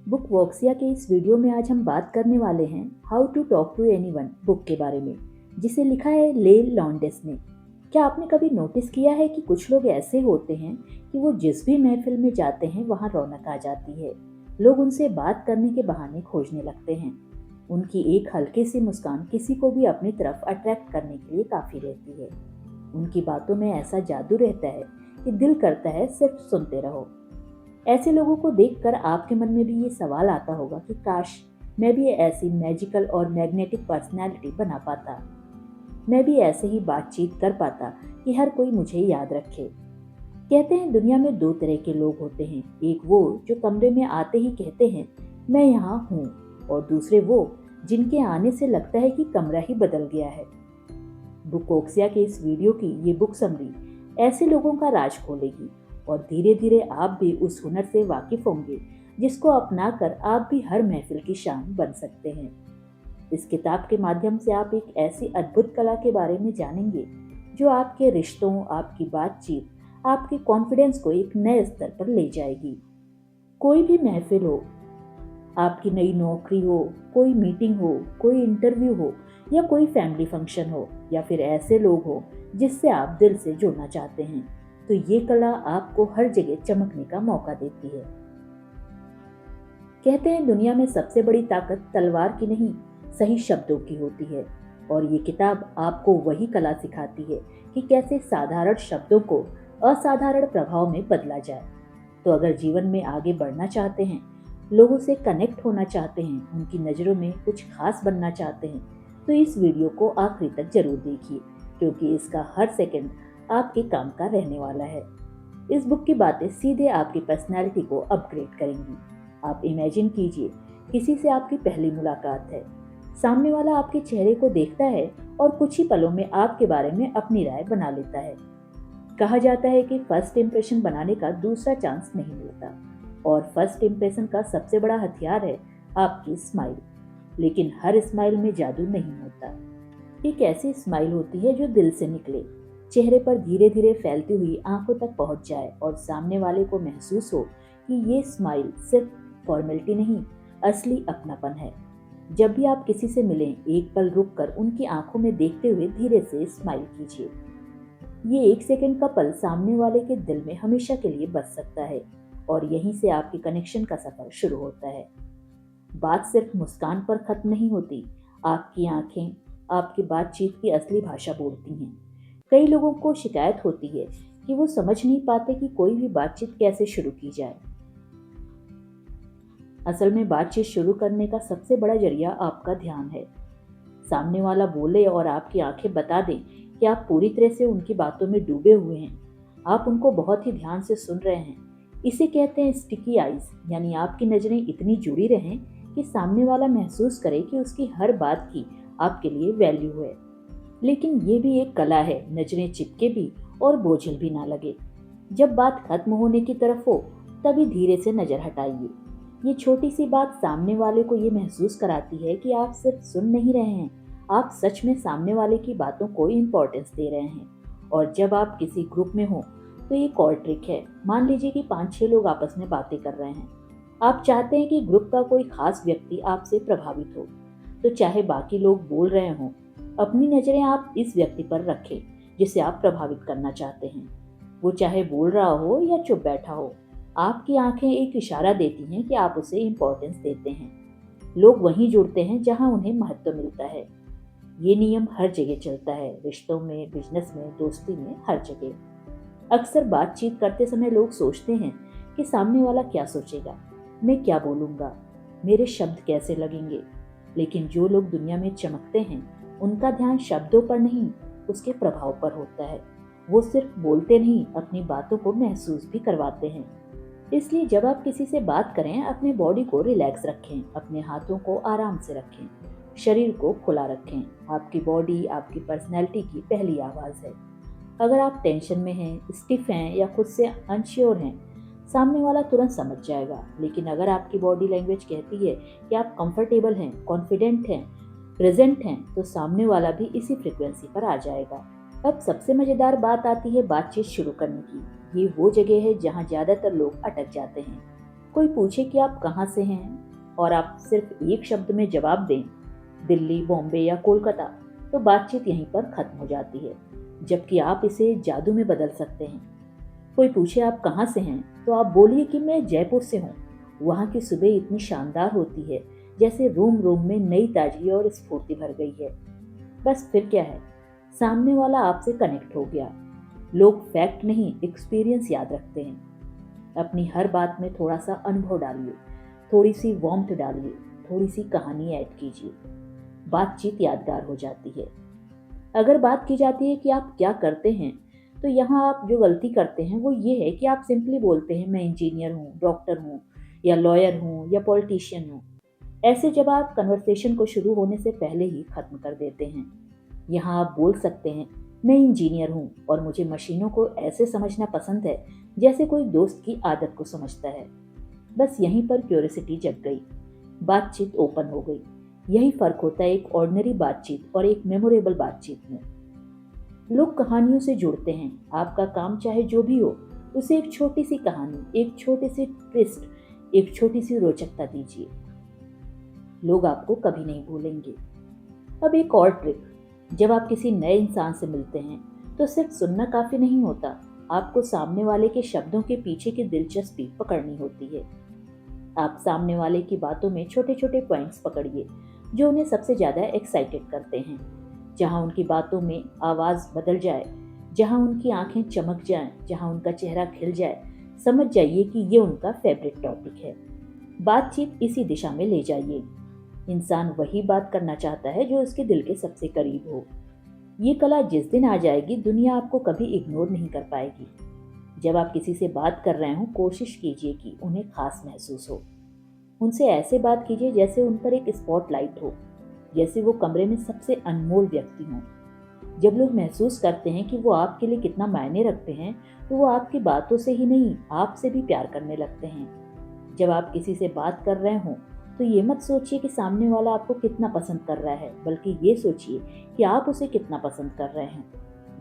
Book वॉक्सिया के इस video में आज हम बात करने वाले हैं how to talk to anyone book के बारे में, जिसे लिखा है ले लॉन्डेस ने। क्या आपने कभी नोटिस किया है कि कुछ लोग ऐसे होते हैं कि वो जिस भी महफिल में जाते हैं वहाँ रौनक आ जाती है। लोग उनसे बात करने के बहाने खोजने लगते हैं। उनकी एक हल्की सी मुस्कान किसी को भी अपनी तरफ अट्रैक्ट करने के लिए काफ़ी रहती है। उनकी बातों में ऐसा जादू रहता है कि दिल करता है सिर्फ सुनते रहो। ऐसे लोगों को देखकर आपके मन में भी ये सवाल आता होगा कि काश मैं भी ऐसी मैजिकल और मैग्नेटिक पर्सनैलिटी बना पाता, मैं भी ऐसे ही बातचीत कर पाता कि हर कोई मुझे याद रखे। कहते हैं दुनिया में दो तरह के लोग होते हैं, एक वो जो कमरे में आते ही कहते हैं मैं यहाँ हूँ, और दूसरे वो जिनके आने से लगता है कि कमरा ही बदल गया है। बुकोक्सिया के इस वीडियो की ये बुक समरी ऐसे लोगों का राज खोलेगी, और धीरे धीरे आप भी उस हुनर से वाकिफ होंगे जिसको अपनाकर आप भी हर महफिल की शान बन सकते हैं। इस किताब के माध्यम से आप एक ऐसी अद्भुत कला के बारे में जानेंगे जो आपके रिश्तों, आपकी बातचीत, आपके कॉन्फिडेंस को एक नए स्तर पर ले जाएगी। कोई भी महफिल हो, आपकी नई नौकरी हो, कोई मीटिंग हो, कोई इंटरव्यू हो, या कोई फैमिली फंक्शन हो, या फिर ऐसे लोग हो जिससे आप दिल से जुड़ना चाहते हैं, तो ये कला आपको हर जगह चमकने का मौका देती है। कहते हैं दुनिया में सबसे बड़ी ताकत तलवार की नहीं, सही शब्दों की होती है, और ये किताब आपको वही कला सिखाती है कि कैसे साधारण शब्दों को असाधारण प्रभाव में बदला जाए। तो अगर जीवन में आगे बढ़ना चाहते हैं, लोगों से कनेक्ट होना चाहते हैं, उनकी नज़रों में कुछ खास बनना चाहते हैं, तो इस वीडियो को आखिरी तक जरूर देखिए, क्योंकि इसका हर सेकंड आपके काम का रहने वाला है। इस बुक की बातें सीधे आपकी पर्सनैलिटी को अपग्रेड करेंगी। आप इमेजिन कीजिए किसी से आपकी पहली मुलाकात है, सामने वाला आपके चेहरे को देखता है और कुछ ही पलों में आपके बारे में अपनी राय बना लेता है। कहा जाता है कि फर्स्ट इम्प्रेशन बनाने का दूसरा चांस नहीं मिलता, और फर्स्ट इम्प्रेशन का सबसे बड़ा हथियार है आपकी स्माइल। लेकिन हर स्माइल में जादू नहीं होता। एक ऐसी स्माइल होती है जो दिल से निकले, चेहरे पर धीरे धीरे फैलती हुई आंखों तक पहुंच जाए, और सामने वाले को महसूस हो कि ये स्माइल सिर्फ फॉर्मेलिटी नहीं, असली अपनापन है। जब भी आप किसी से मिलें, एक पल रुककर उनकी आंखों में देखते हुए धीरे से स्माइल कीजिए। ये एक सेकंड का पल सामने वाले के दिल में हमेशा के लिए बस सकता है, और यहीं से आपके कनेक्शन का सफर शुरू होता है। बात सिर्फ मुस्कान पर खत्म नहीं होती, आपकी आंखें आपकी बातचीत की असली भाषा बोलती हैं। कई लोगों को शिकायत होती है कि वो समझ नहीं पाते कि कोई भी बातचीत कैसे शुरू की जाए। असल में बातचीत शुरू करने का सबसे बड़ा जरिया आपका ध्यान है। सामने वाला बोले और आपकी आंखें बता दें कि आप पूरी तरह से उनकी बातों में डूबे हुए हैं, आप उनको बहुत ही ध्यान से सुन रहे हैं। इसे कहते हैं स्टिकी आइज, यानी आपकी नज़रें इतनी जुड़ी रहें कि सामने वाला महसूस करे कि उसकी हर बात की आपके लिए वैल्यू है। लेकिन ये भी एक कला है, नज़रें चिपके भी और बोझिल भी ना लगे। जब बात खत्म होने की तरफ हो, तभी धीरे से नज़र हटाइए। ये छोटी सी बात सामने वाले को ये महसूस कराती है कि आप सिर्फ सुन नहीं रहे हैं, आप सच में सामने वाले की बातों को इम्पोर्टेंस दे रहे हैं। और जब आप किसी ग्रुप में हो, तो एक और ट्रिक है। मान लीजिए कि 5-6 लोग आपस में बातें कर रहे हैं। आप चाहते हैं कि ग्रुप का कोई खास व्यक्ति आपसे प्रभावित हो, तो चाहे बाकी लोग बोल रहे हों, अपनी नज़रें आप इस व्यक्ति पर रखें जिसे आप प्रभावित करना चाहते हैं। वो चाहे बोल रहा हो या चुप बैठा हो, आपकी आंखें एक इशारा देती हैं कि आप उसे इम्पोर्टेंस देते हैं। लोग वहीं जुड़ते हैं जहां उन्हें महत्व मिलता है। ये नियम हर जगह चलता है, रिश्तों में, बिजनेस में, दोस्ती में, हर जगह। अक्सर बातचीत करते समय लोग सोचते हैं कि सामने वाला क्या सोचेगा, मैं क्या बोलूँगा, मेरे शब्द कैसे लगेंगे। लेकिन जो लोग दुनिया में चमकते हैं, उनका ध्यान शब्दों पर नहीं, उसके प्रभाव पर होता है। वो सिर्फ बोलते नहीं, अपनी बातों को महसूस भी करवाते हैं। इसलिए जब आप किसी से बात करें, अपने बॉडी को रिलैक्स रखें, अपने हाथों को आराम से रखें, शरीर को खुला रखें। आपकी बॉडी आपकी पर्सनैलिटी की पहली आवाज़ है। अगर आप टेंशन में हैं, स्टिफ हैं या खुद से अनश्योर हैं, सामने वाला तुरंत समझ जाएगा। लेकिन अगर आपकी बॉडी लैंग्वेज कहती है कि आप कंफर्टेबल हैं, कॉन्फिडेंट हैं, प्रेजेंट हैं, तो सामने वाला भी इसी फ्रिक्वेंसी पर आ जाएगा। अब सबसे मज़ेदार बात आती है बातचीत शुरू करने की। ये वो जगह है जहाँ ज़्यादातर लोग अटक जाते हैं। कोई पूछे कि आप कहाँ से हैं और आप सिर्फ एक शब्द में जवाब दें, दिल्ली, बॉम्बे या कोलकाता, तो बातचीत यहीं पर खत्म हो जाती है, जबकि आप इसे जादू में बदल सकते हैं। कोई पूछे आप कहाँ से हैं, तो आप बोलिए कि मैं जयपुर से हूँ। वहाँ की सुबह इतनी शानदार होती है जैसे रोम रोम में नई ताजगी और स्फूर्ति भर गई है। बस फिर क्या है, सामने वाला आपसे कनेक्ट हो गया। लोग फैक्ट नहीं, एक्सपीरियंस याद रखते हैं। अपनी हर बात में थोड़ा सा अनुभव डालिए, थोड़ी सी वार्मथ डालिए, थोड़ी सी कहानी ऐड कीजिए। बातचीत यादगार हो जाती है। अगर बात की जाती है कि आप क्या करते हैं, तो यहाँ आप जो गलती करते हैं वो ये है कि आप सिंपली बोलते हैं मैं इंजीनियर हूँ, डॉक्टर हूँ, या लॉयर हूँ, या पॉलिटिशियन हूँ। ऐसे जब आप कन्वर्सेशन को शुरू होने से पहले ही खत्म कर देते हैं। यहाँ आप बोल सकते हैं मैं इंजीनियर हूँ और मुझे मशीनों को ऐसे समझना पसंद है जैसे कोई दोस्त की आदत को समझता है। बस यहीं पर क्यूरियोसिटी जग गई, बातचीत ओपन हो गई। यही फर्क होता है एक ऑर्डिनरी बातचीत और एक मेमोरेबल बातचीत में। लोग कहानियों से जुड़ते हैं। आपका काम चाहे जो भी हो, उसे एक छोटी सी कहानी, एक छोटी सी ट्विस्ट, एक छोटी सी रोचकता दीजिए। लोग आपको कभी नहीं भूलेंगे। अब एक और ट्रिक, जब आप किसी नए इंसान से मिलते हैं तो सिर्फ सुनना काफी नहीं होता, आपको सामने वाले के शब्दों के पीछे की दिलचस्पी पकड़नी होती है। आप सामने वाले की बातों में छोटे छोटे पॉइंट्स पकड़िए जो उन्हें सबसे ज्यादा एक्साइटेड करते हैं। जहां उनकी बातों में आवाज बदल जाए, जहां उनकी आंखें चमक जाएं, जहां उनका चेहरा खिल जाए, समझ जाइए कि ये उनका फेवरेट टॉपिक है। बातचीत इसी दिशा में ले जाइए। इंसान वही बात करना चाहता है जो उसके दिल के सबसे करीब हो। ये कला जिस दिन आ जाएगी, दुनिया आपको कभी इग्नोर नहीं कर पाएगी। जब आप किसी से बात कर रहे हो, कोशिश कीजिए कि उन्हें खास महसूस हो। उनसे ऐसे बात कीजिए जैसे उन पर एक स्पॉटलाइट हो, जैसे वो कमरे में सबसे अनमोल व्यक्ति हों। जब लोग महसूस करते हैं कि वो आपके लिए कितना मायने रखते हैं, तो वो आपकी बातों से ही नहीं, आपसे भी प्यार करने लगते हैं। जब आप किसी से बात कर रहे हो, तो ये मत सोचिए कि सामने वाला आपको कितना पसंद कर रहा है, बल्कि ये सोचिए कि आप उसे कितना पसंद कर रहे हैं।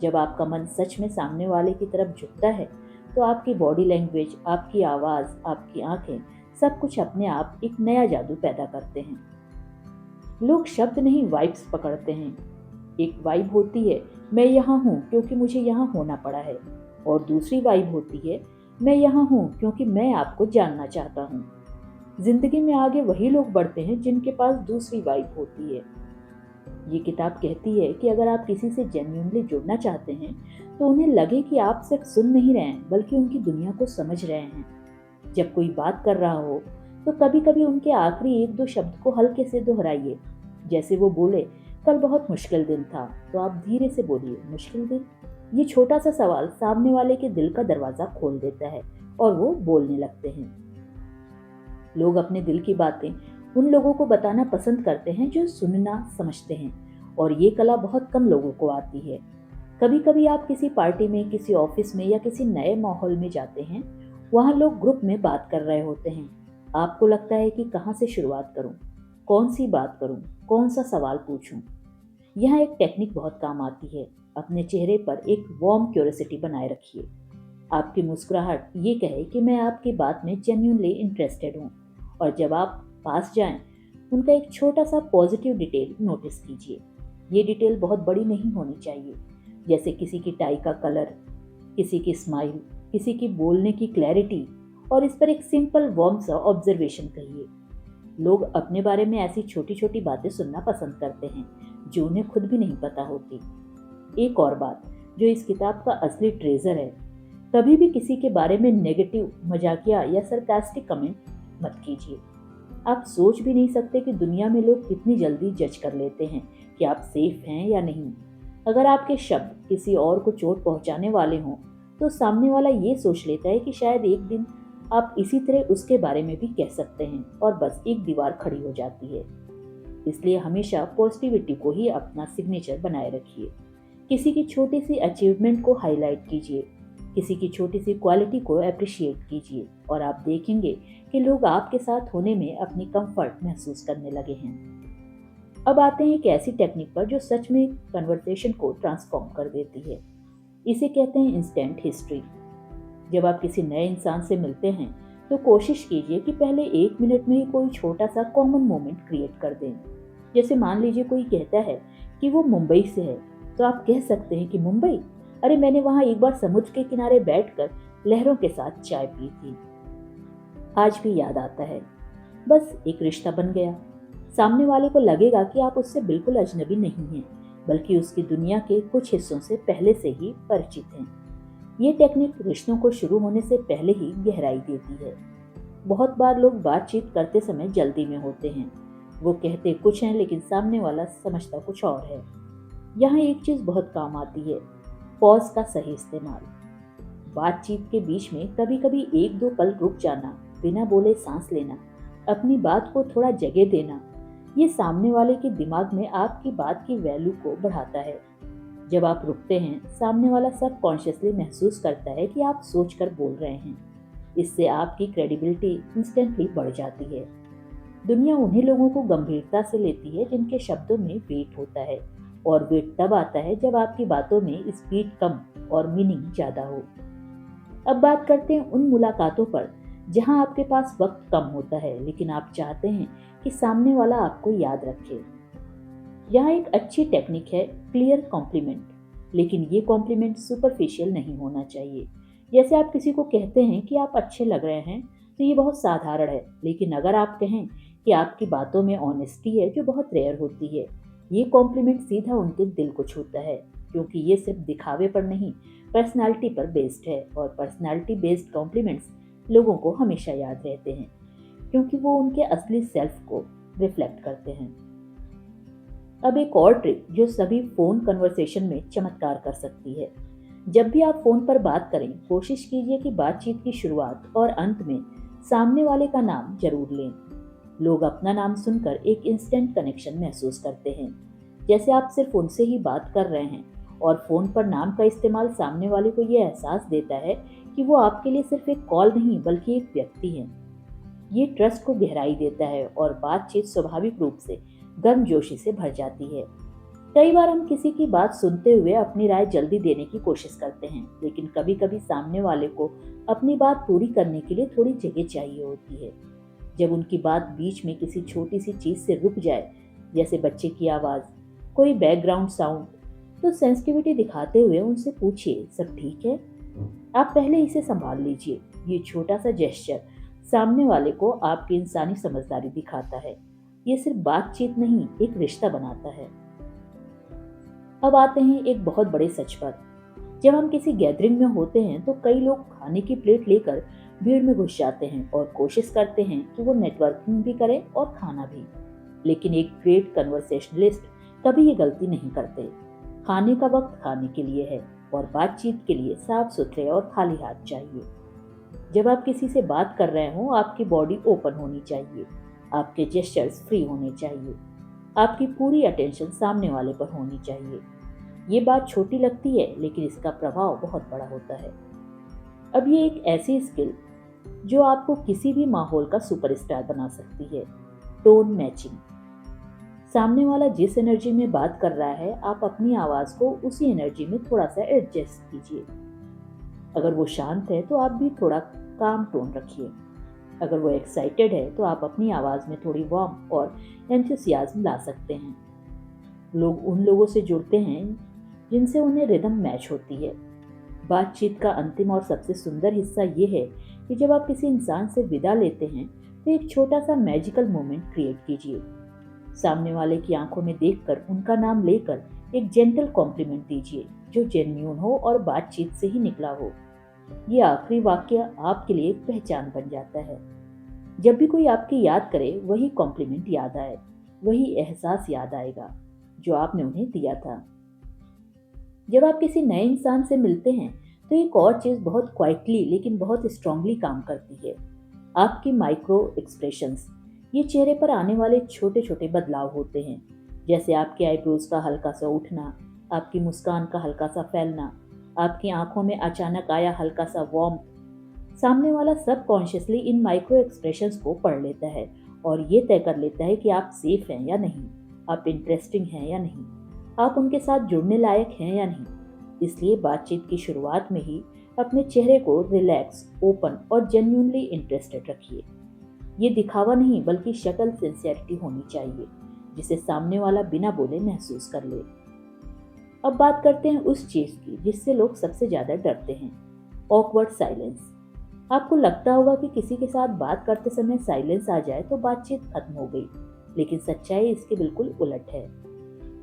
जब आपका मन सच में सामने वाले की तरफ झुकता है, तो आपकी बॉडी लैंग्वेज, आपकी आवाज़, आपकी आंखें, सब कुछ अपने आप एक नया जादू पैदा करते हैं। लोग शब्द नहीं, वाइब्स पकड़ते हैं। एक वाइब होती है मैं यहाँ हूँ क्योंकि मुझे यहाँ होना पड़ा है, और दूसरी वाइब होती है मैं यहाँ हूँ क्योंकि मैं आपको जानना चाहता हूँ। जिंदगी में आगे वही लोग बढ़ते हैं जिनके पास दूसरी वाइब होती है। ये किताब कहती है कि अगर आप किसी से जेन्युइनली जुड़ना चाहते हैं, तो उन्हें लगे कि आप सिर्फ सुन नहीं रहे हैं, बल्कि उनकी दुनिया को समझ रहे हैं। जब कोई बात कर रहा हो, तो कभी कभी उनके आखिरी एक दो शब्द को हल्के से दोहराइए। जैसे वो बोले कल बहुत मुश्किल दिन था, तो आप धीरे से बोलिए मुश्किल दिन। ये छोटा सा सवाल सामने वाले के दिल का दरवाजा खोल देता है और वो बोलने लगते हैं। लोग अपने दिल की बातें उन लोगों को बताना पसंद करते हैं जो सुनना समझते हैं, और ये कला बहुत कम लोगों को आती है। कभी कभी आप किसी पार्टी में, किसी ऑफिस में या किसी नए माहौल में जाते हैं। वहाँ लोग ग्रुप में बात कर रहे होते हैं। आपको लगता है कि कहाँ से शुरुआत करूँ, कौन सी बात करूँ, कौन सा सवाल पूछूं। यहाँ एक टेक्निक बहुत काम आती है। अपने चेहरे पर एक वार्म क्यूरियोसिटी बनाए रखिए। आपकी मुस्कुराहट ये कहे कि मैं आपकी बात में जेन्युइनली इंटरेस्टेड हूँ। और जब आप पास जाएं, उनका एक छोटा सा पॉजिटिव डिटेल नोटिस कीजिए। ये डिटेल बहुत बड़ी नहीं होनी चाहिए, जैसे किसी की टाई का कलर, किसी की स्माइल, किसी की बोलने की क्लैरिटी, और इस पर एक सिंपल वार्म सा ऑब्जर्वेशन कहिए। लोग अपने बारे में ऐसी छोटी छोटी बातें सुनना पसंद करते हैं जो उन्हें खुद भी नहीं पता होती। एक और बात जो इस किताब का असली ट्रेजर है, कभी भी किसी के बारे में नेगेटिव, मजाकिया या सरकास्टिक कमेंट मत कीजिए। आप सोच भी नहीं सकते कि दुनिया में लोग कितनी जल्दी जज कर लेते हैं कि आप सेफ हैं या नहीं। अगर आपके शब्द किसी और को चोट पहुंचाने वाले हों, तो सामने वाला ये सोच लेता है कि शायद एक दिन आप इसी तरह उसके बारे में भी कह सकते हैं, और बस एक दीवार खड़ी हो जाती है। इसलिए हमेशा पॉजिटिविटी को ही अपना सिग्नेचर बनाए रखिए। किसी की छोटी सी अचीवमेंट को हाईलाइट कीजिए, किसी की छोटी सी क्वालिटी को अप्रिशिएट कीजिए, और आप देखेंगे कि लोग आपके साथ होने में अपनी कंफर्ट महसूस करने लगे हैं। अब आते हैं एक ऐसी टेक्निक पर जो सच में कन्वर्सेशन को ट्रांसफॉर्म कर देती है। इसे कहते हैं इंस्टेंट हिस्ट्री। जब आप किसी नए इंसान से मिलते हैं, तो कोशिश कीजिए कि पहले 1 मिनट में ही कोई छोटा सा कॉमन मोमेंट क्रिएट कर दें। जैसे मान लीजिए कोई कहता है कि वो मुंबई से है, तो आप कह सकते हैं कि मुंबई, अरे मैंने वहां एक बार समुद्र के किनारे बैठकर लहरों के साथ चाय पी थी, आज भी याद आता है। बस एक रिश्ता बन गया। सामने वाले को लगेगा कि आप उससे बिल्कुल अजनबी नहीं हैं, बल्कि उसकी दुनिया के कुछ हिस्सों से पहले से ही परिचित हैं। ये टेक्निक रिश्तों को शुरू होने से पहले ही गहराई देती है। बहुत बार लोग बातचीत करते समय जल्दी में होते हैं। वो कहते कुछ हैं लेकिन सामने वाला समझता कुछ और है। यहाँ एक चीज बहुत काम आती है, पॉज का सही इस्तेमाल। बातचीत के बीच में कभी कभी 1-2 पल रुक जाना, बिना बोले सांस लेना, अपनी बात को थोड़ा जगह देना, ये सामने वाले के दिमाग में आपकी बात की वैल्यू को बढ़ाता है। जब आप रुकते हैं, सामने वाला सबकॉन्शियसली महसूस करता है कि आप सोचकर बोल रहे हैं। इससे आपकी क्रेडिबिलिटी इंस्टेंटली बढ़ जाती है। दुनिया उन्हीं लोगों को गंभीरता से लेती है जिनके शब्दों में वेट होता है, और वेट तब आता है जब आपकी बातों में स्पीड कम और मीनिंग ज्यादा हो। अब बात करते हैं उन मुलाकातों पर जहां आपके पास वक्त कम होता है, लेकिन आप चाहते हैं कि सामने वाला आपको याद रखे। यहाँ एक अच्छी टेक्निक है क्लियर कॉम्प्लीमेंट, लेकिन ये कॉम्प्लीमेंट सुपरफिशियल नहीं होना चाहिए। जैसे आप किसी को कहते हैं कि आप अच्छे लग रहे हैं, तो ये बहुत साधारण है, लेकिन अगर आप कहें कि आपकी बातों में ऑनेस्टी है, जो बहुत रेयर होती है, ये कॉम्प्लीमेंट सीधा उनके दिल को छूता है, क्योंकि ये सिर्फ दिखावे पर नहीं, पर्सनालिटी पर बेस्ड है, और पर्सनालिटी बेस्ड कॉम्प्लीमेंट्स लोगों को हमेशा याद रहते हैं, क्योंकि वो उनके असली सेल्फ को रिफ्लेक्ट करते हैं। अब एक और ट्रिक जो सभी फोन कन्वर्सेशन में चमत्कार कर सकती है। जब भी आप फोन पर बात करें, कोशिश कीजिए कि बातचीत की शुरुआत और अंत में सामने वाले का नाम जरूर लें। लोग अपना नाम सुनकर एक इंस्टेंट कनेक्शन महसूस करते हैं, जैसे आप सिर्फ उनसे ही बात कर रहे हैं, और फोन पर नाम का इस्तेमाल सामने वाले को यह एहसास देता है कि वो आपके लिए सिर्फ एक कॉल नहीं बल्कि एक व्यक्ति है। ये ट्रस्ट को गहराई देता है और बातचीत स्वाभाविक रूप से गर्मजोशी से भर जाती है। कई बार हम किसी की बात सुनते हुए अपनी राय जल्दी देने की कोशिश करते हैं, लेकिन कभी कभी सामने वाले को अपनी बात पूरी करने के लिए थोड़ी जगह चाहिए होती है। जब उनकी बात बीच में किसी छोटी सी चीज से रुक जाए, जैसे बच्चे की आवाज, कोई बैकग्राउंड साउंड, तो सेंसिटिविटी दिखाते हुए उनसे पूछिए, सब ठीक है? आप पहले इसे संभाल लीजिए। ये छोटा सा जेस्चर सामने वाले को आपकी इंसानी समझदारी दिखाता है। ये सिर्फ बातचीत नहीं, एक रिश्ता बनाता है। अब आते हैं एक बहुत बड़े सच पर। जब हम किसी गैदरिंग में होते हैं तो कई लोग खाने की प्लेट लेकर भीड़ में घुस जाते हैं और कोशिश करते हैं कि वो नेटवर्किंग भी करें और खाना भी। लेकिन एक ग्रेट कन्वर्सेशनलिस्ट कभी ये गलती नहीं करते। खाने का वक्त खाने के लिए है, और बातचीत के लिए साफ सुथरे और खाली हाथ चाहिए। जब आप किसी से बात कर रहे हो, आपकी बॉडी ओपन होनी चाहिए, आपके जेस्चर्स फ्री होने चाहिए, आपकी पूरी अटेंशन सामने वाले पर होनी चाहिए। ये बात छोटी लगती है, लेकिन इसका प्रभाव बहुत बड़ा होता है। अब ये एक ऐसी स्किल जो आपको किसी भी माहौल का सुपरस्टार बना सकती है। Tone matching. सामने वाला जिस एनर्जी में बात कर रहा है, आप अपनी आवाज को उसी एनर्जी में थोड़ा सा एडजस्ट कीजिए। अगर वो शांत है तो आप भी थोड़ा काम टोन रखिए। अगर वो एक्साइटेड है तो आप अपनी आवाज में थोड़ी वार्म और एंथुसियाज्म ला सकते हैं। लोग उन लोगों से जुड़ते हैं जिनसे उन्हें रिदम मैच होती है। बातचीत का अंतिम और सबसे सुंदर हिस्सा ये है कि जब आप किसी इंसान से विदा लेते हैं तो एक छोटा सा मैजिकल मोमेंट क्रिएट कीजिए। सामने वाले की आंखों में देखकर उनका नाम लेकर एक जेंटल कॉम्प्लीमेंट दीजिए जो जेन्युइन हो और बातचीत से ही निकला हो। ये आखिरी वाक्य आपके लिए एक पहचान बन जाता है। जब भी कोई आपकी याद करे, वही कॉम्प्लीमेंट याद आए, वही एहसास याद आएगा जो आपने उन्हें दिया था। जब आप किसी नए इंसान से मिलते हैं तो एक और चीज बहुत क्वाइटली लेकिन बहुत स्ट्रांगली काम करती है, आपकी माइक्रो एक्सप्रेशंस। ये चेहरे पर आने वाले छोटे छोटे बदलाव होते हैं, जैसे आपके आईब्रोज का हल्का सा उठना, आपकी मुस्कान का हल्का सा फैलना, आपकी आंखों में अचानक आया हल्का सा वार्मथ। सामने वाला सबकॉन्शियसली इन माइक्रो एक्सप्रेशंस को पढ़ लेता है और ये तय कर लेता है कि आप सेफ हैं या नहीं, आप इंटरेस्टिंग हैं या नहीं, आप उनके साथ जुड़ने लायक हैं या नहीं। इसलिए बातचीत की शुरुआत में ही अपने चेहरे को रिलैक्स, ओपन और जेन्युइनली इंटरेस्टेड रखिए। ये दिखावा नहीं बल्कि शक्ल सिंसियरिटी होनी चाहिए, जिसे सामने वाला बिना बोले महसूस कर ले। अब बात करते हैं उस चीज की जिससे लोग सबसे ज्यादा डरते हैं, ऑकवर्ड साइलेंस। आपको लगता होगा कि किसी के साथ बात करते समय साइलेंस आ जाए तो बातचीत खत्म हो गई, लेकिन सच्चाई इसके बिल्कुल उलट है।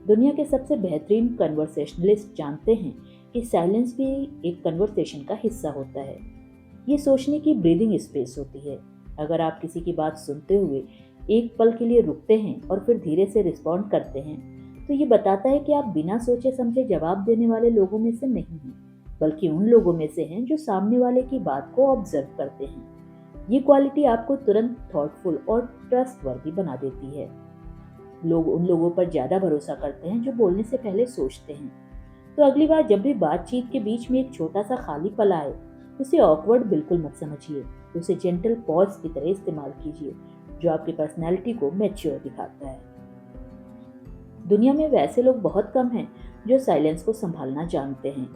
दुनिया के सबसे बेहतरीन कन्वर्सेशनलिस्ट जानते हैं कि साइलेंस भी एक कन्वर्सेशन का हिस्सा होता है। ये सोचने की ब्रीदिंग स्पेस होती है। अगर आप किसी की बात सुनते हुए एक पल के लिए रुकते हैं और फिर धीरे से रिस्पॉन्ड करते हैं, तो ये बताता है कि आप बिना सोचे समझे जवाब देने वाले लोगों में से नहीं हैं, बल्कि उन लोगों में से हैं जो सामने वाले की बात को ऑब्जर्व करते हैं। ये क्वालिटी आपको तुरंत थॉटफुल और ट्रस्टवर्दी बना देती है। लोग उन लोगों पर ज्यादा भरोसा करते हैं जो बोलने से पहले सोचते हैं। तो अगली बार जब भी बातचीत के बीच में एक छोटा सा खाली पल आए, उसे ऑकवर्ड बिल्कुल मत समझिए। उसे जेंटल पॉज की तरह इस्तेमाल कीजिए, जो आपकी पर्सनैलिटी को मैच्योर दिखाता है। दुनिया में वैसे लोग बहुत कम हैं जो साइलेंस को संभालना जानते हैं।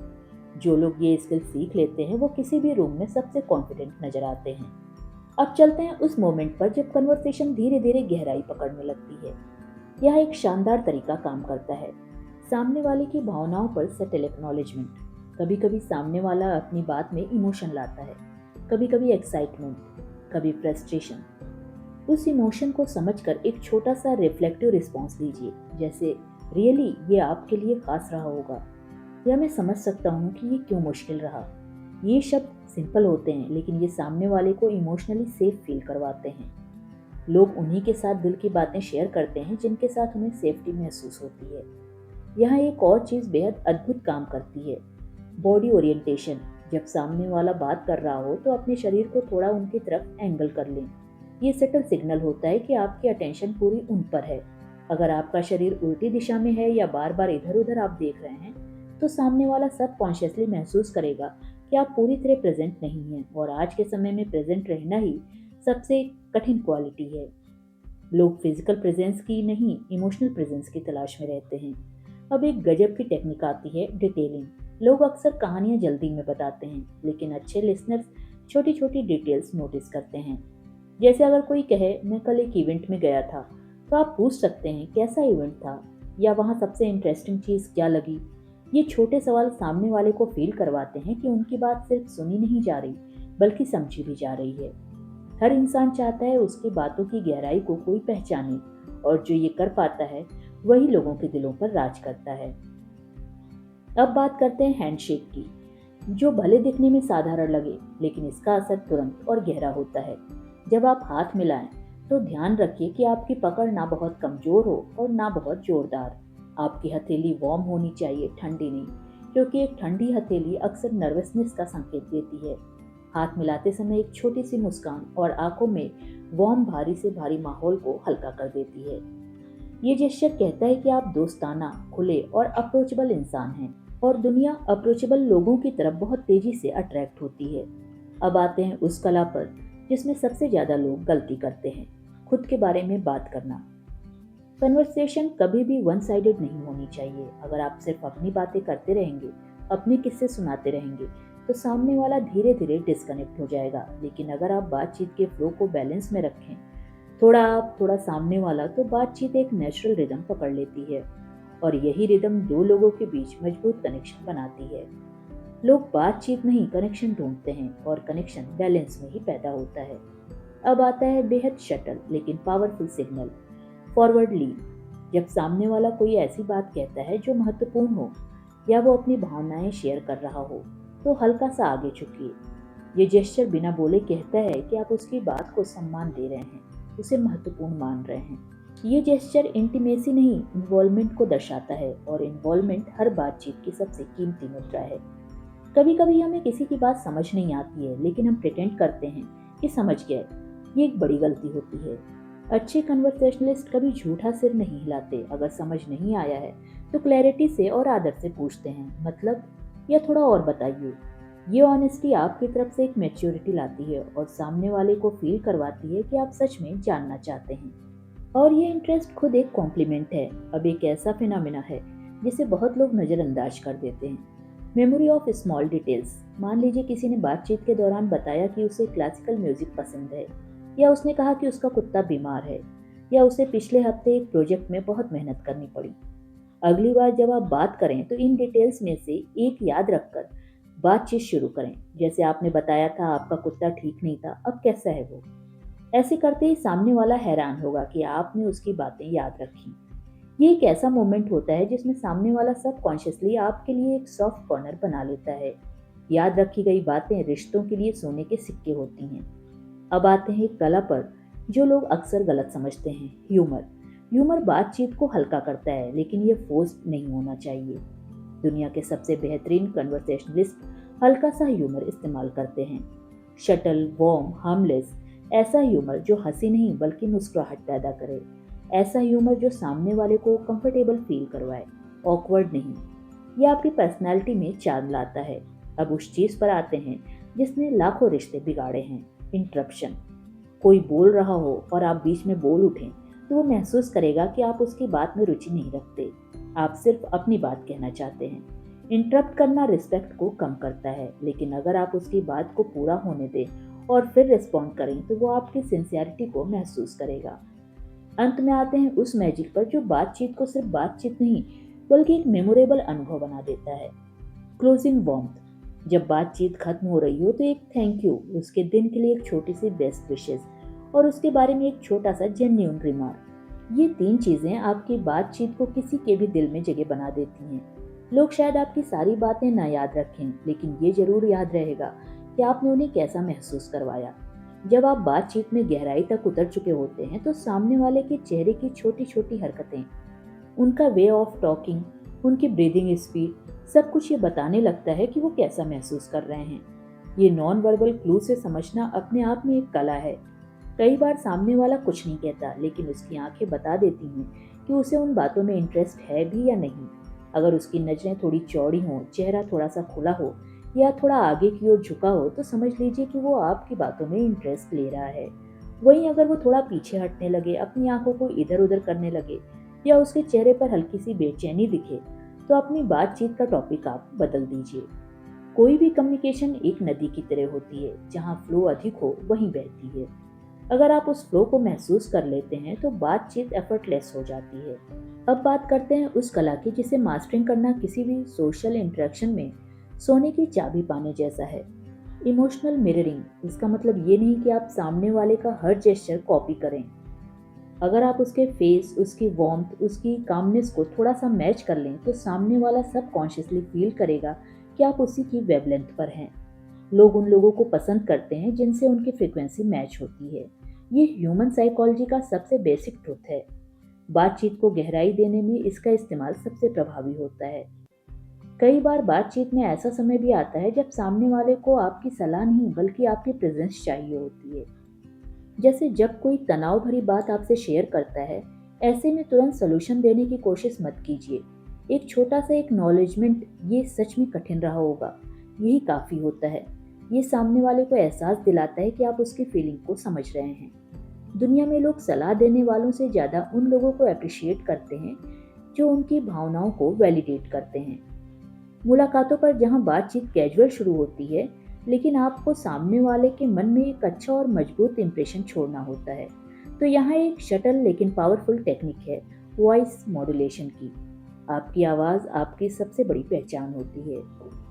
जो लोग ये स्किल सीख लेते हैं वो किसी भी रूम में सबसे कॉन्फिडेंट नजर आते हैं। अब चलते हैं उस मोमेंट पर जब कन्वर्सेशन धीरे धीरे गहराई पकड़ने लगती है। यह एक शानदार तरीका काम करता है, सामने वाले की भावनाओं पर सटल एक्नॉलेजमेंट। कभी कभी सामने वाला अपनी बात में इमोशन लाता है, कभी कभी एक्साइटमेंट, कभी फ्रस्ट्रेशन। उस इमोशन को समझकर एक छोटा सा रिफ्लेक्टिव रिस्पॉन्स दीजिए, जैसे रियली ये आपके लिए खास रहा होगा, या मैं समझ सकता हूँ कि ये क्यों मुश्किल रहा। ये शब्द सिंपल होते हैं, लेकिन ये सामने वाले को इमोशनली सेफ फील करवाते हैं। लोग उन्हीं के साथ दिल की बातें शेयर करते हैं जिनके साथ उन्हें सेफ्टी महसूस होती है। यहाँ एक और चीज़ बेहद अद्भुत काम करती है, बॉडी ओरिएंटेशन। जब सामने वाला बात कर रहा हो तो अपने शरीर को थोड़ा उनकी तरफ एंगल कर लें। ये सटल सिग्नल होता है कि आपकी अटेंशन पूरी उन पर है। अगर आपका शरीर उल्टी दिशा में है या बार बार इधर उधर आप देख रहे हैं, तो सामने वाला सबकॉन्शियसली महसूस करेगा कि आप पूरी तरह प्रेजेंट नहीं हैं, और आज के समय में प्रेजेंट रहना ही सबसे कठिन क्वालिटी है। लोग फिजिकल प्रेजेंस की नहीं, इमोशनल प्रेजेंस की तलाश में रहते हैं। अब एक गजब की टेक्निक आती है, डिटेलिंग। लोग अक्सर कहानियां जल्दी में बताते हैं, लेकिन अच्छे लिसनर्स छोटी छोटी डिटेल्स नोटिस करते हैं। जैसे अगर कोई कहे मैं कल एक इवेंट में गया था, तो आप पूछ सकते हैं कैसा इवेंट था, या वहाँ सबसे इंटरेस्टिंग चीज़ क्या लगी। ये छोटे सवाल सामने वाले को फील करवाते हैं कि उनकी बात सिर्फ सुनी नहीं जा रही, बल्कि समझी भी जा रही है। हर इंसान चाहता है उसकी बातों की गहराई को कोई पहचाने, और जो ये कर पाता है वही लोगों के दिलों पर राज करता है। अब बात करते हैं हैंडशेक की, जो भले दिखने में साधारण लगे, लेकिन इसका असर तुरंत और गहरा होता है। जब आप हाथ मिलाएं तो ध्यान रखिए कि आपकी पकड़ ना बहुत कमजोर हो और ना बहुत जोरदार। आपकी हथेली वार्म होनी चाहिए, ठंडी नहीं, क्योंकि एक ठंडी हथेली अक्सर नर्वसनेस का संकेत देती है। हाथ मिलाते समय एक छोटी सी मुस्कान और आंखों में वार्म भारी से भारी माहौल को हल्का कर देती है। ये जेस्चर कहता है कि आप दोस्ताना, खुले और अप्रोचेबल इंसान हैं, और दुनिया अप्रोचेबल लोगों की तरफ बहुत तेजी से अट्रैक्ट होती है। अब आते हैं उस कला पर जिसमें सबसे ज्यादा लोग गलती करते हैं, खुद के बारे में बात करना। कन्वर्सेशन कभी भी वन साइडेड नहीं होनी चाहिए। अगर आप सिर्फ अपनी बातें करते रहेंगे, अपने किस्से सुनाते रहेंगे, तो सामने वाला धीरे धीरे डिस्कनेक्ट हो जाएगा। लेकिन अगर आप बातचीत के फ्लो को बैलेंस में रखें, थोड़ा आप थोड़ा सामने वाला, तो बातचीत एक नेचुरल रिदम पकड़ लेती है, और यही रिदम दो लोगों के बीच मजबूत कनेक्शन बनाती है। लोग बातचीत नहीं, कनेक्शन ढूंढते हैं, और कनेक्शन बैलेंस में ही पैदा होता है। अब आता है बेहद शटल लेकिन पावरफुल सिग्नल, फॉरवर्ड लीन। जब सामने वाला कोई ऐसी बात कहता है जो महत्वपूर्ण हो, या वो अपनी भावनाएं शेयर कर रहा हो, तो हल्का सा आगे झुकिए। ये जेस्चर बिना बोले कहता है कि आप उसकी बात को सम्मान दे रहे हैं, उसे महत्वपूर्ण मान रहे हैं। ये जेस्चर इंटीमेसी नहीं, इन्वॉल्वमेंट को दर्शाता है, और इन्वॉल्वमेंट हर बातचीत की सबसे कीमती मुद्रा है। कभी कभी हमें किसी की बात समझ नहीं आती है, लेकिन हम प्रिटेंड करते हैं कि समझ गए। ये एक बड़ी गलती होती है। अच्छे कन्वर्सेशनलिस्ट कभी झूठा सिर नहीं हिलाते। अगर समझ नहीं आया है तो क्लैरिटी से और आदर से पूछते हैं, मतलब, या थोड़ा और बताइए। ये ऑनेस्टी आपकी तरफ से एक मैच्योरिटी लाती है, और सामने वाले को फील करवाती है कि आप सच में जानना चाहते हैं। और ये इंटरेस्ट खुद एक कॉम्प्लीमेंट है। अब एक ऐसा फिनोमेना है जिसे बहुत लोग नज़रअंदाज कर देते हैं। Memory of small details. मान लीजिए किसी ने बातचीत के दौरान बताया कि उसे क्लासिकल म्यूजिक पसंद है, या उसने कहा कि उसका कुत्ता बीमार है, या उसे पिछले हफ्ते एक प्रोजेक्ट में बहुत मेहनत करनी पड़ी। अगली बार जब आप बात करें तो इन डिटेल्स में से एक याद रखकर बातचीत शुरू करें। जैसे आपने बताया था आपका कुत्ता ठीक नहीं था, अब कैसा है वो। ऐसे करते ही सामने वाला हैरान होगा कि आपने उसकी बातें याद रखी। ये एक ऐसा मोमेंट होता है जिसमें सामने वाला सबकॉन्शियसली आपके लिए एक सॉफ्ट कॉर्नर बना लेता है। याद रखी गई बातें रिश्तों के लिए सोने के सिक्के होती हैं। अब आते हैं एक कला पर जो लोग अक्सर गलत समझते हैं, ह्यूमर। ह्यूमर बातचीत को हल्का करता है, लेकिन ये फोर्स्ड नहीं होना चाहिए। दुनिया के सबसे बेहतरीन कन्वर्सेशनलिस्ट हल्का सा ह्यूमर इस्तेमाल करते हैं। Subtle, warm, harmless. ऐसा ह्यूमर जो हंसी नहीं बल्कि मुस्कुराहट पैदा करे। ऐसा ह्यूमर जो सामने वाले को कंफर्टेबल फील करवाए, ऑकवर्ड नहीं। यह आपकी पर्सनैलिटी में चार्म लाता है। अब उस चीज पर आते हैं जिसने लाखों रिश्ते बिगाड़े हैं, इंटरप्शन। कोई बोल रहा हो और आप बीच में बोल उठें तो वो महसूस करेगा कि आप उसकी बात में रुचि नहीं रखते, आप सिर्फ अपनी बात कहना चाहते हैं। इंटरप्ट करना रिस्पेक्ट को कम करता है, लेकिन अगर आप उसकी बात को पूरा होने दें और फिर रिस्पॉन्ड करें तो वो आपकी सिंसियरिटी को महसूस करेगा। अंत में आते हैं उस मैजिक पर जो बातचीत को सिर्फ बातचीत नहीं बल्कि एक मेमोरेबल अनुभव बना देता है। Closing warmth. जब बातचीत खत्म हो रही हो तो एक थैंक यू, उसके दिन के लिए एक छोटी सी बेस्ट विशेस और उसके बारे में एक छोटा सा जेन्युइन रिमार्क। ये तीन चीजें आपकी बातचीत को किसी के भी दिल में जगह बना देती हैं। लोग शायद आपकी सारी बातें ना याद रखें, लेकिन ये जरूर याद रहेगा कि आपने उन्हें कैसा महसूस करवाया। जब आप बातचीत में गहराई तक उतर चुके होते हैं तो सामने वाले के चेहरे की छोटी छोटी हरकतें, उनका वे ऑफ टॉकिंग, उनकी ब्रीदिंग स्पीड, सब कुछ ये बताने लगता है कि वो कैसा महसूस कर रहे हैं। ये नॉन वर्बल क्लू से समझना अपने आप में एक कला है। कई बार सामने वाला कुछ नहीं कहता, लेकिन उसकी आंखें बता देती हैं कि उसे उन बातों में इंटरेस्ट है भी या नहीं। अगर उसकी नजरें थोड़ी चौड़ी हों, चेहरा थोड़ा सा खुला हो या थोड़ा आगे की ओर झुका हो तो समझ लीजिए कि वो आपकी बातों में इंटरेस्ट ले रहा है। वहीं अगर वो थोड़ा पीछे हटने लगे, अपनी आंखों को इधर उधर करने लगे या उसके चेहरे पर हल्की सी बेचैनी दिखे तो अपनी बातचीत का टॉपिक आप बदल दीजिए। कोई भी कम्युनिकेशन एक नदी की तरह होती है, जहाँ फ्लो अधिक हो वहीं बहती है। अगर आप उस फ्लो को महसूस कर लेते हैं तो बातचीत एफर्टलेस हो जाती है। अब बात करते हैं उस कला की जिसे मास्टरिंग करना किसी भी सोशल इंटरेक्शन में सोने की चाबी पाने जैसा है। Emotional mirroring. इसका मतलब ये नहीं कि आप सामने वाले का हर जेस्चर कॉपी करें। अगर आप उसके फेस, उसकी वार्मथ, उसकी कामनेस को थोड़ा सा मैच कर लें तो सामने वाला सब कॉन्शियसली फील करेगा कि आप उसी की वेवलेंथ पर हैं। लोग उन लोगों को पसंद करते हैं जिनसे उनकी फ्रीक्वेंसी मैच होती है। ये ह्यूमन साइकोलॉजी का सबसे बेसिक ट्रुथ है। बातचीत को गहराई देने में इसका इस्तेमाल सबसे प्रभावी होता है। कई बार बातचीत में ऐसा समय भी आता है जब सामने वाले को आपकी सलाह नहीं बल्कि आपकी प्रेजेंस चाहिए होती है। जैसे जब कोई तनाव भरी बात आपसे शेयर करता है, ऐसे में तुरंत सोल्यूशन देने की कोशिश मत कीजिए। एक छोटा सा एक्नॉलेजमेंट, ये सच में कठिन रहा होगा, यही काफ़ी होता है। ये सामने वाले को एहसास दिलाता है कि आप उसकी फीलिंग को समझ रहे हैं। दुनिया में लोग सलाह देने वालों से ज़्यादा उन लोगों को अप्रिशिएट करते हैं जो उनकी भावनाओं को वैलिडेट करते हैं। मुलाकातों पर जहां बातचीत कैजुअल शुरू होती है, लेकिन आपको सामने वाले के मन में एक अच्छा और मजबूत इंप्रेशन छोड़ना होता है, तो यहाँ एक शटल लेकिन पावरफुल टेक्निक है, वॉइस मॉड्यूलेशन की। आपकी आवाज़ आपकी सबसे बड़ी पहचान होती है।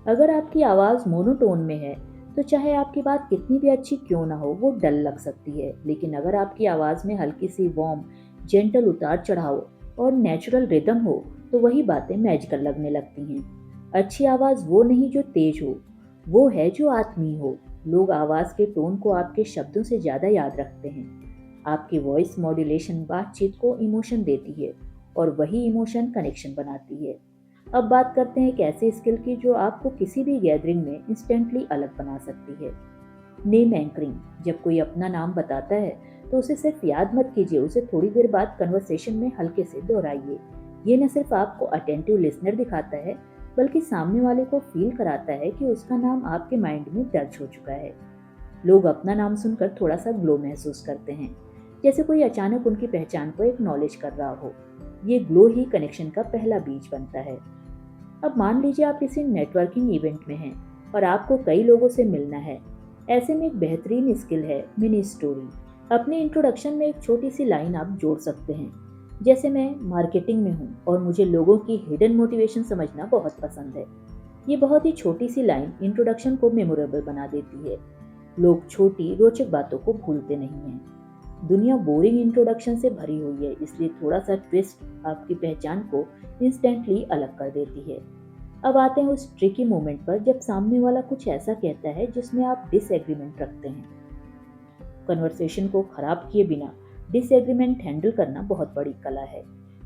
अगर आपकी आवाज़ मोनोटोन में है तो चाहे आपकी बात कितनी भी अच्छी क्यों ना हो वो डल लग सकती है, लेकिन अगर आपकी आवाज़ में हल्की सी वार्म, जेंटल उतार चढ़ाव और नेचुरल रिदम हो तो वही बातें मैजिकल लगने लगती हैं। अच्छी आवाज़ वो नहीं जो तेज हो, वो है जो आत्मीय हो। लोग आवाज़ के टोन को आपके शब्दों से ज़्यादा याद रखते हैं। आपकी वॉइस मॉड्यूलेशन बातचीत को इमोशन देती है और वही इमोशन कनेक्शन बनाती है। अब बात करते हैं एक ऐसी स्किल की जो आपको किसी भी गैदरिंग में इंस्टेंटली अलग बना सकती है। Name anchoring. जब कोई अपना नाम बताता है तो उसे सिर्फ याद मत कीजिए, उसे थोड़ी देर बाद कन्वर्सेशन में हल्के से दोहराइए। ये न सिर्फ आपको अटेंटिव लिसनर दिखाता है बल्कि सामने वाले को फील कराता है कि उसका नाम आपके माइंड में दर्ज हो चुका है। लोग अपना नाम सुनकर थोड़ा सा ग्लो महसूस करते हैं, जैसे कोई अचानक उनकी पहचान को एक्नॉलेज कर रहा हो। ये ग्लो ही कनेक्शन का पहला बीज बनता है। अब मान लीजिए आप किसी नेटवर्किंग इवेंट में हैं और आपको कई लोगों से मिलना है। ऐसे में एक बेहतरीन स्किल है मिनी स्टोरी। अपने इंट्रोडक्शन में एक छोटी सी लाइन आप जोड़ सकते हैं, जैसे मैं मार्केटिंग में हूँ और मुझे लोगों की हिडन मोटिवेशन समझना बहुत पसंद है। ये बहुत ही छोटी सी लाइन इंट्रोडक्शन को मेमोरेबल बना देती है। लोग छोटी रोचक बातों को भूलते नहीं हैं। दुनिया बोरिंग इंट्रोडक्शन से भरी हुई है, इसलिए थोड़ा सा ट्विस्ट आपकी पहचान को इंस्टेंटली अलग कर देती है। अब आते हैं उस ट्रिकी मोमेंट पर जब सामने वाला कुछ ऐसा कहता है जिसमें आप डिसएग्रीमेंट रखते हैं। कन्वर्सेशन को खराब किए बिना डिसएग्रीमेंट हैंडल करना बहुत बड़ी कला है।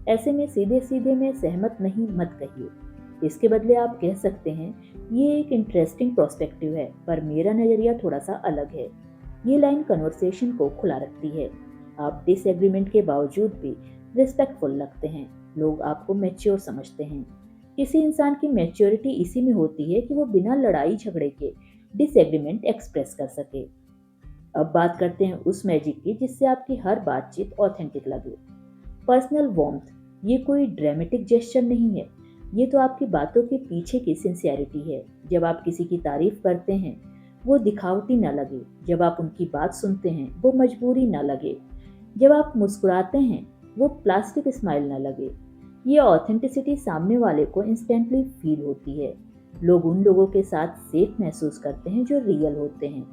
ऐसे में सीधे सीधे मैं सहमत नहीं मत कहिए। इसके बदले आप कह सकते हैं, ये एक इंटरेस्टिंग प्रोस्पेक्टिव है पर मेरा नज़रिया थोड़ा सा अलग है। ये लाइन कन्वर्सेशन को खुला रखती है। आप डिसएग्रीमेंट के बावजूद भी रिस्पेक्टफुल लगते हैं। लोग आपको मैच्योर समझते हैं। किसी इंसान की मैच्योरिटी इसी में होती है कि वो बिना लड़ाई झगड़े के डिसएग्रीमेंट एक्सप्रेस कर सके। अब बात करते हैं उस मैजिक की जिससे आपकी हर बातचीत ऑथेंटिक लगे। Personal warmth. ये कोई ड्रामेटिक जेस्चर नहीं है, ये तो आपकी बातों के पीछे की सिंसियरिटी है। जब आप किसी की तारीफ करते हैं वो दिखावटी ना लगे। जब आप उनकी बात सुनते हैं वो मजबूरी ना लगे। जब आप मुस्कुराते हैं वो प्लास्टिक स्माइल ना लगे। ये ऑथेंटिसिटी सामने वाले को इंस्टेंटली फील होती है। लोग उन लोगों के साथ सेफ महसूस करते हैं जो रियल होते हैं।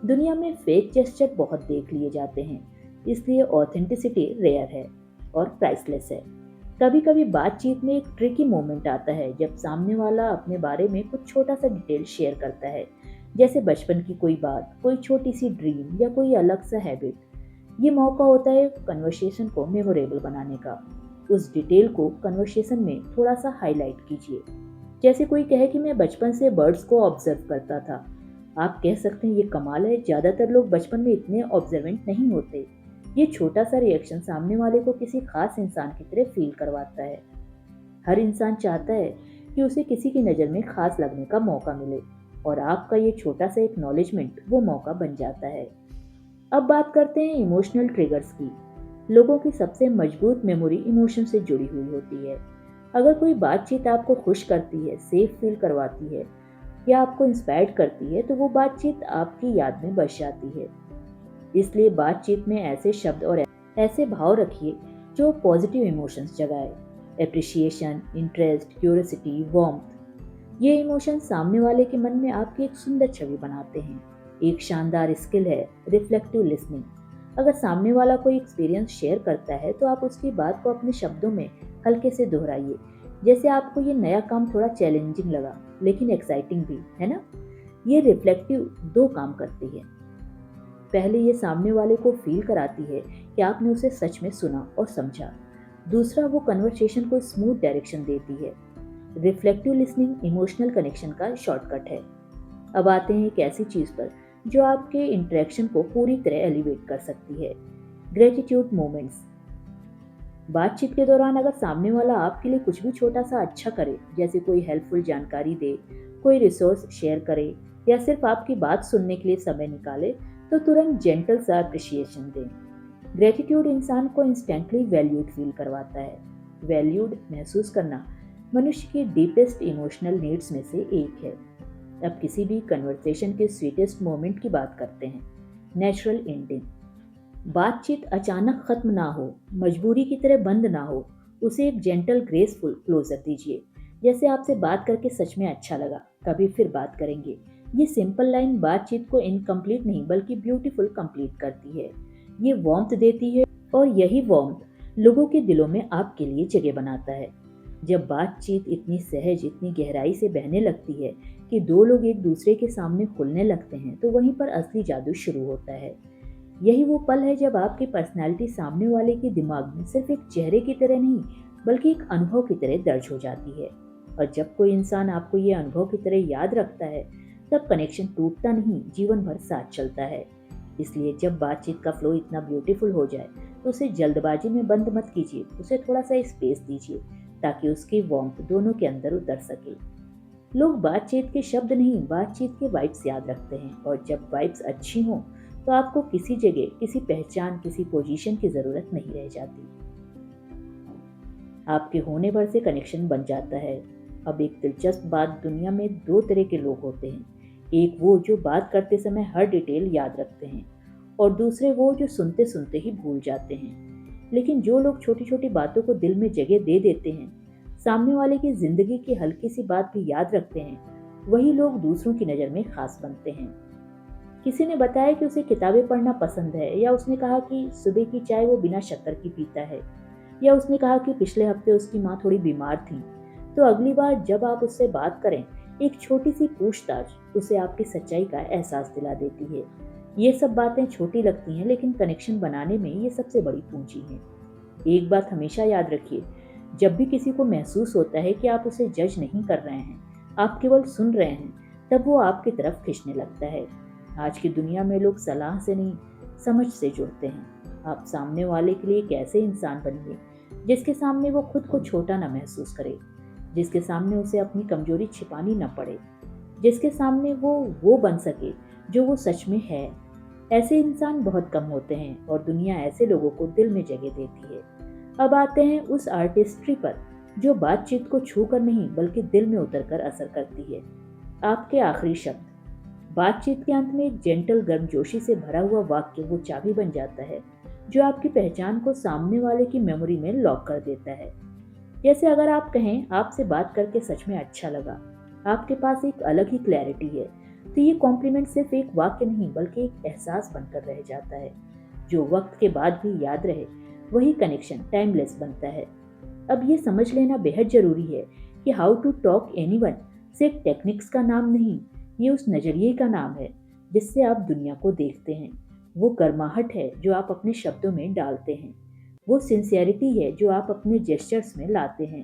दुनिया में फेक जेस्चर बहुत देख लिए जाते हैं, इसलिए ऑथेंटिसिटी रेयर है और प्राइसलेस है। कभी कभी बातचीत में एक ट्रिकी मोमेंट आता है जब सामने वाला अपने बारे में कुछ छोटा सा डिटेल शेयर करता है, जैसे बचपन की कोई बात, कोई छोटी सी ड्रीम या कोई अलग सा हैबिट। ये मौका होता है कन्वर्सेशन को मेमोरेबल बनाने का। उस डिटेल को कन्वर्सेशन में थोड़ा सा हाईलाइट कीजिए। जैसे कोई कहे कि मैं बचपन से बर्ड्स को ऑब्जर्व करता था। आप कह सकते हैं, ये कमाल है, ज़्यादातर लोग बचपन में इतने ऑब्जर्वेंट नहीं होते। ये छोटा सा रिएक्शन सामने वाले को किसी खास इंसान की तरह फील करवाता है। हर इंसान चाहता है कि उसे किसी की नज़र में खास लगने का मौका मिले, और आपका ये छोटा सा एक्नॉलेजमेंट वो मौका बन जाता है। अब बात करते हैं इमोशनल ट्रिगर्स की। लोगों की सबसे मजबूत मेमोरी इमोशन से जुड़ी हुई होती है। अगर कोई बातचीत आपको खुश करती है, सेफ फील करवाती है या आपको इंस्पायर करती है, तो वो बातचीत आपकी याद में बस जाती है। इसलिए बातचीत में ऐसे शब्द और ऐसे भाव रखिए जो पॉजिटिव इमोशंस जगाए। Appreciation, interest, curiosity, warmth. ये इमोशन सामने वाले के मन में आपकी एक सुंदर छवि बनाते हैं। एक शानदार स्किल है रिफ्लेक्टिव लिसनिंग। अगर सामने वाला कोई एक्सपीरियंस शेयर करता है तो आप उसकी बात को अपने शब्दों में हल्के से दोहराइए। जैसे आपको ये नया काम थोड़ा चैलेंजिंग लगा लेकिन एक्साइटिंग भी है ना। ये रिफ्लेक्टिव दो काम करती है। पहले ये सामने वाले को फील कराती है कि आपने उसे सच में सुना और समझा। दूसरा, वो कन्वर्सेशन को स्मूथ डायरेक्शन देती है। रिफ्लेक्टिव लिसनिंग इमोशनल कनेक्शन का शॉर्टकट है। अब आते हैं एक ऐसी चीज़ पर जो आपके इंटरेक्शन को पूरी तरह एलिवेट कर सकती है, ग्रेटिट्यूड मोमेंट्स। बातचीत के दौरान अगर सामने वाला आपके लिए कुछ भी छोटा सा अच्छा करे, जैसे कोई हेल्पफुल जानकारी दे, कोई रिसोर्स शेयर करे या सिर्फ आपकी बात सुनने के लिए समय निकाले, तो तुरंत जेंटल सा अप्रिशिएशन दें। ग्रेटिट्यूड इंसान को इंस्टेंटली वैल्यूड फील करवाता है। वैल्यूड महसूस करना मनुष्य की डीपेस्ट इमोशनल नीड्स में से एक है। अब किसी भी कन्वर्सेशन के स्वीटेस्ट मोमेंट की बात करते हैं, नेचुरल एंडिंग। बातचीत अचानक खत्म ना हो, मजबूरी की तरह बंद ना हो, उसे एक जेंटल ग्रेसफुल क्लोजर दीजिए। जैसे आपसे बात करके सच में अच्छा लगा, कभी फिर बात करेंगे। ये सिंपल लाइन बातचीत को इनकम्प्लीट नहीं बल्कि ब्यूटीफुल कंप्लीट करती है। ये वार्मथ देती है और यही वार्मथ लोगों के दिलों में आपके लिए जगह बनाता है। जब बातचीत इतनी सहज, इतनी गहराई से बहने लगती है कि दो लोग एक दूसरे के सामने खुलने लगते हैं, तो वहीं पर असली जादू शुरू होता है। यही वो पल है जब आपकी पर्सनैलिटी सामने वाले के दिमाग में सिर्फ एक चेहरे की तरह नहीं बल्कि एक अनुभव की तरह दर्ज हो जाती है। और जब कोई इंसान आपको ये अनुभव की तरह याद रखता है, तब कनेक्शन टूटता नहीं, जीवन भर साथ चलता है। इसलिए जब बातचीत का फ्लो इतना ब्यूटीफुल हो जाए तो उसे जल्दबाजी में बंद मत कीजिए, उसे थोड़ा सा स्पेस दीजिए ताकि उसकी वार्मथ दोनों के अंदर उतर सके। लोग बातचीत के शब्द नहीं, बातचीत के वाइब्स याद रखते हैं, और जब वाइब्स अच्छी हों तो आपको किसी जगह, किसी पहचान, किसी पोजीशन की जरूरत नहीं रह जाती। आपके होने भर से कनेक्शन बन जाता है। अब एक दिलचस्प बात, दुनिया में दो तरह के लोग होते हैं। एक वो जो बात करते समय हर डिटेल याद रखते हैं, और दूसरे वो जो सुनते सुनते ही भूल जाते हैं। लेकिन जो लोग छोटी छोटी बातों को दिल में जगह दे देते हैं, सामने वाले की जिंदगी की हल्की सी बात भी याद रखते हैं, वही लोग दूसरों की नज़र में खास बनते हैं। किसी ने बताया कि उसे किताबें पढ़ना पसंद है, या उसने कहा कि सुबह की चाय वो बिना शक्कर की पीता है, या उसने कहा कि पिछले हफ्ते उसकी माँ थोड़ी बीमार थी। तो अगली बार जब आप उससे बात करें, एक छोटी सी पूछताछ उसे आपकी सच्चाई का एहसास दिला देती है। ये सब बातें छोटी लगती हैं, लेकिन कनेक्शन बनाने में ये सबसे बड़ी पूंजी है। एक बात हमेशा याद रखिए, जब भी किसी को महसूस होता है कि आप उसे जज नहीं कर रहे हैं, आप केवल सुन रहे हैं, तब वो आपकी तरफ खींचने लगता है। आज की दुनिया में लोग सलाह से नहीं, समझ से जुड़ते हैं। आप सामने वाले के लिए एक ऐसे इंसान बनिए जिसके सामने वो खुद को छोटा ना महसूस करे, जिसके सामने उसे अपनी कमजोरी छिपानी न पड़े, जिसके सामने वो बन सके जो वो सच में है। ऐसे इंसान बहुत कम होते हैं, और दुनिया ऐसे लोगों को दिल में जगह देती है। अब आते हैं उस आर्टिस्ट्री पर जो बातचीत को छू कर नहीं बल्कि दिल में उतरकर असर करती है। आपके आखिरी शब्द। बातचीत के अंत में एक जेंटल गर्मजोशी से भरा हुआ वाक्य वो चाबी बन जाता है जो आपकी पहचान को सामने वाले की मेमोरी में लॉक कर देता है। जैसे अगर आप कहें, आपसे बात करके सच में अच्छा लगा, आपके पास एक अलग ही क्लैरिटी है, तो ये कॉम्प्लीमेंट सिर्फ एक वाक्य नहीं बल्कि एक एहसास बनकर रह जाता है जो वक्त के बाद भी याद रहे। वही कनेक्शन टाइमलेस बनता है। अब ये समझ लेना बेहद जरूरी है कि हाउ टू टॉक एनीवन सिर्फ टेक्निक्स का नाम नहीं, ये उस नजरिए का नाम है जिससे आप दुनिया को देखते हैं। वो गर्माहट है जो आप अपने शब्दों में डालते हैं। वो सिंसियरिटी है जो आप अपने जेस्चर्स में लाते हैं।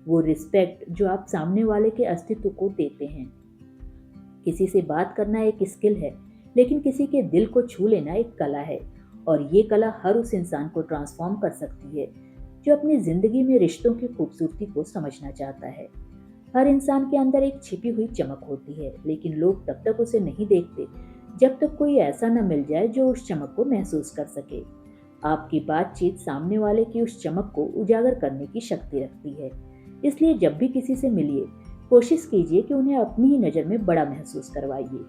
वो रिस्पेक्ट जो आप सामने वाले के अस्तित्व को देते हैं। किसी से बात करना एक स्किल है, लेकिन किसी के दिल को छू लेना एक कला है। और ये कला हर उस इंसान को ट्रांसफॉर्म कर सकती है जो अपनी जिंदगी में रिश्तों की खूबसूरती को समझना चाहता है। हर इंसान के अंदर एक छिपी हुई चमक होती है, लेकिन लोग तब तक उसे नहीं देखते जब तक कोई ऐसा न मिल जाए जो उस चमक को महसूस कर सके। आपकी बातचीत सामने वाले की उस चमक को उजागर करने की शक्ति रखती है। इसलिए जब भी किसी से मिलिए, कोशिश कीजिए कि उन्हें अपनी ही नज़र में बड़ा महसूस करवाइए।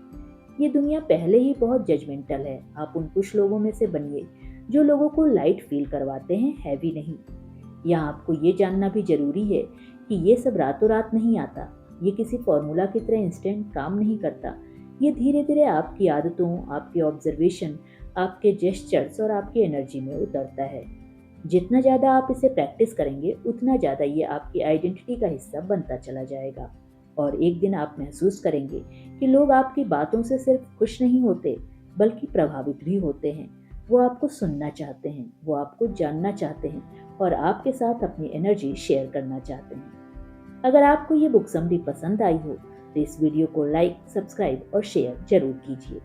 ये दुनिया पहले ही बहुत जजमेंटल है। आप उन कुछ लोगों में से बनिए जो लोगों को लाइट फील करवाते हैं, हैवी नहीं। यहाँ आपको ये जानना भी जरूरी है कि ये सब रातों रात नहीं आता। ये किसी फॉर्मूला की तरह इंस्टेंट काम नहीं करता। ये धीरे धीरे आपकी आदतों, आपके ऑब्जर्वेशन, आपके जेस्चर्स और आपकी एनर्जी में उतरता है। जितना ज़्यादा आप इसे प्रैक्टिस करेंगे, उतना ज़्यादा ये आपकी आइडेंटिटी का हिस्सा बनता चला जाएगा। और एक दिन आप महसूस करेंगे कि लोग आपकी बातों से सिर्फ खुश नहीं होते, बल्कि प्रभावित भी होते हैं। वो आपको सुनना चाहते हैं, वो आपको जानना चाहते हैं, और आपके साथ अपनी एनर्जी शेयर करना चाहते हैं। अगर आपको ये बुक समरी पसंद आई हो तो इस वीडियो को लाइक, सब्सक्राइब और शेयर जरूर कीजिए।